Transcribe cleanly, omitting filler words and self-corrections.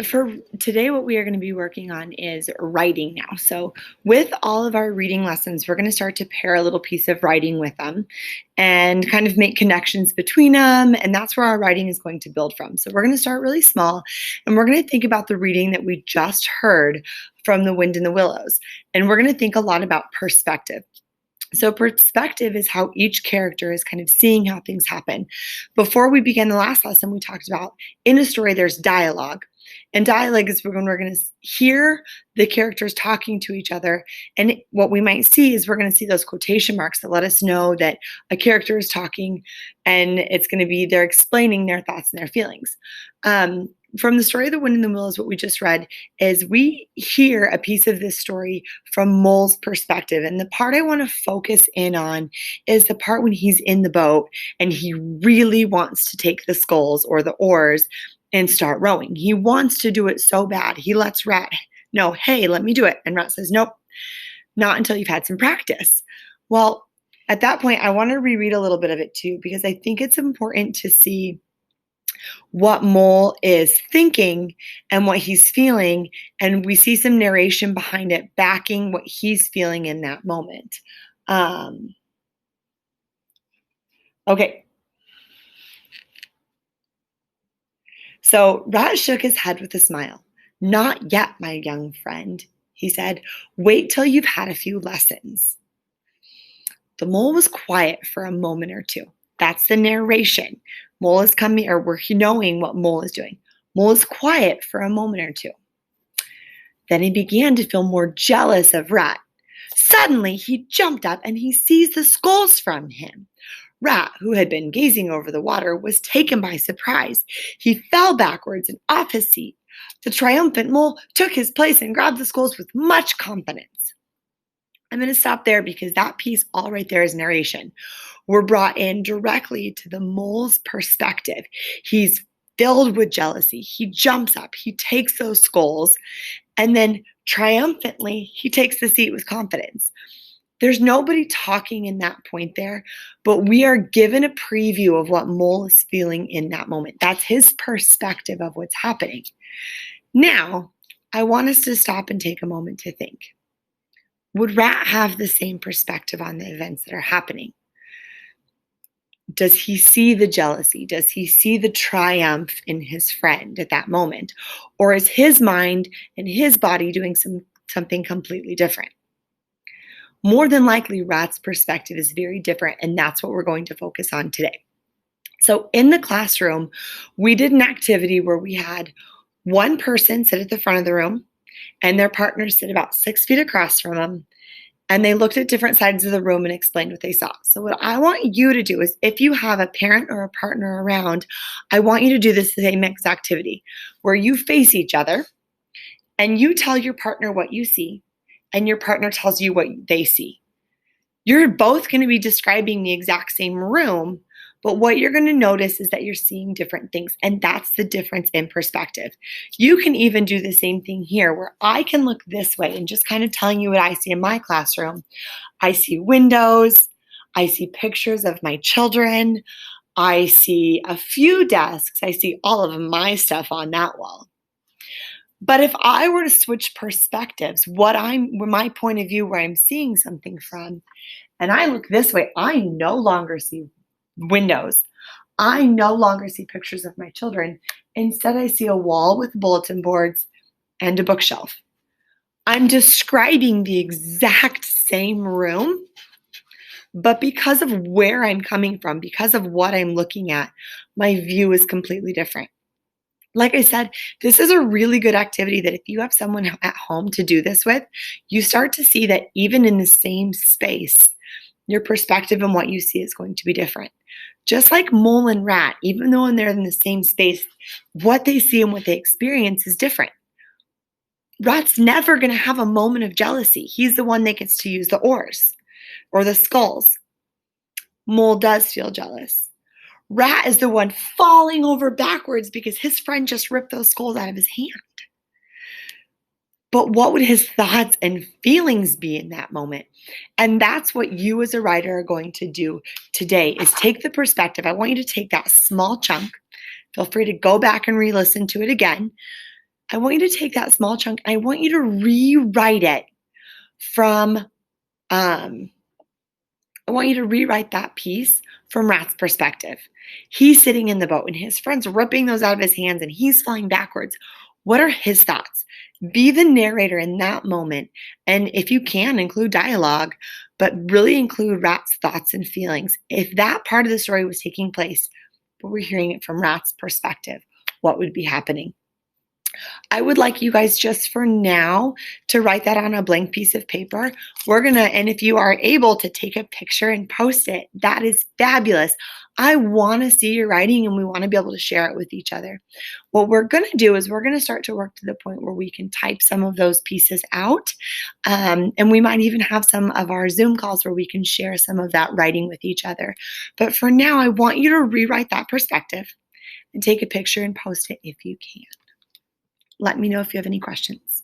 For today, what we are going to be working on is writing now. So, with all of our reading lessons, we're going to start to pair a little piece of writing with them and kind of make connections between them. And that's where our writing is going to build from. So, we're going to start really small and we're going to think about the reading that we just heard from The Wind in the Willows. And we're going to think a lot about perspective. So, perspective is how each character is kind of seeing how things happen. Before we began the last lesson, we talked about in a story, there's dialogue. And dialogue is when we're going to hear the characters talking to each other. And what we might see is we're going to see those quotation marks that let us know that a character is talking, and it's going to be they're explaining their thoughts and their feelings. From the story of The Wind in the Willows, what we just read is we hear a piece of this story from Mole's perspective. And the part I want to focus in on is the part when he's in the boat and he really wants to take the sculls or the oars and start rowing. He wants to do it so bad. He lets Rat know, hey, let me do it. And Rat says, nope, not until you've had some practice. Well, at that point, I want to reread a little bit of it too, because I think it's important to see what Mole is thinking and what he's feeling. And we see some narration behind it, backing what he's feeling in that moment. Okay. So Rat shook his head with a smile. Not yet, my young friend, he said. Wait till you've had a few lessons. The Mole was quiet for a moment or two. That's the narration. Mole is coming, or we're knowing what Mole is doing. Mole is quiet for a moment or two. Then he began to feel more jealous of Rat. Suddenly, he jumped up and he seized the sculls from him. Rat, who had been gazing over the water, was taken by surprise. He fell backwards and off his seat. The triumphant Mole took his place and grabbed the sculls with much confidence. I'm going to stop there because that piece all right there is narration. We're brought in directly to the Mole's perspective. He's filled with jealousy. He jumps up, he takes those sculls, and then triumphantly, he takes the seat with confidence. There's nobody talking in that point there, but we are given a preview of what Mole is feeling in that moment. That's his perspective of what's happening. Now, I want us to stop and take a moment to think. Would Rat have the same perspective on the events that are happening? Does he see the jealousy? Does he see the triumph in his friend at that moment? Or is his mind and his body doing something completely different? More than likely, Rat's perspective is very different, and that's what we're going to focus on today. So in the classroom, we did an activity where we had one person sit at the front of the room, and their partner sit about 6 feet across from them, and they looked at different sides of the room and explained what they saw. So what I want you to do is, if you have a parent or a partner around, I want you to do this same exact activity where you face each other and you tell your partner what you see and your partner tells you what they see. You're both going to be describing the exact same room, but what you're going to notice is that you're seeing different things, and that's the difference in perspective. You can even do the same thing here, where I can look this way and just kind of telling you what I see in my classroom. I see windows, I see pictures of my children, I see a few desks, I see all of my stuff on that wall. But if I were to switch perspectives, my point of view where I'm seeing something from, and I look this way, I no longer see windows. I no longer see pictures of my children. Instead, I see a wall with bulletin boards and a bookshelf. I'm describing the exact same room, but because of where I'm coming from, because of what I'm looking at, my view is completely different. Like I said, this is a really good activity that if you have someone at home to do this with, you start to see that even in the same space, your perspective and what you see is going to be different. Just like Mole and Rat, even though they're in the same space, what they see and what they experience is different. Rat's never going to have a moment of jealousy. He's the one that gets to use the oars or the sculls. Mole does feel jealous. Rat is the one falling over backwards because his friend just ripped those sculls out of his hand. But what would his thoughts and feelings be in that moment? And that's what you as a writer are going to do today, is take the perspective. I want you to take that small chunk. Feel free to go back and re-listen to it again. I want you to take that small chunk and I want you to rewrite it from, I want you to rewrite that piece from Rat's perspective. He's sitting in the boat and his friend's ripping those out of his hands and he's flying backwards. What are his thoughts? Be the narrator in that moment. And if you can, include dialogue, but really include Rat's thoughts and feelings. If that part of the story was taking place, but we're hearing it from Rat's perspective, what would be happening? I would like you guys just for now to write that on a blank piece of paper. And if you are able to take a picture and post it, that is fabulous. I want to see your writing and we want to be able to share it with each other. What we're going to do is we're going to start to work to the point where we can type some of those pieces out. And we might even have some of our Zoom calls where we can share some of that writing with each other. But for now, I want you to rewrite that perspective and take a picture and post it if you can. Let me know if you have any questions.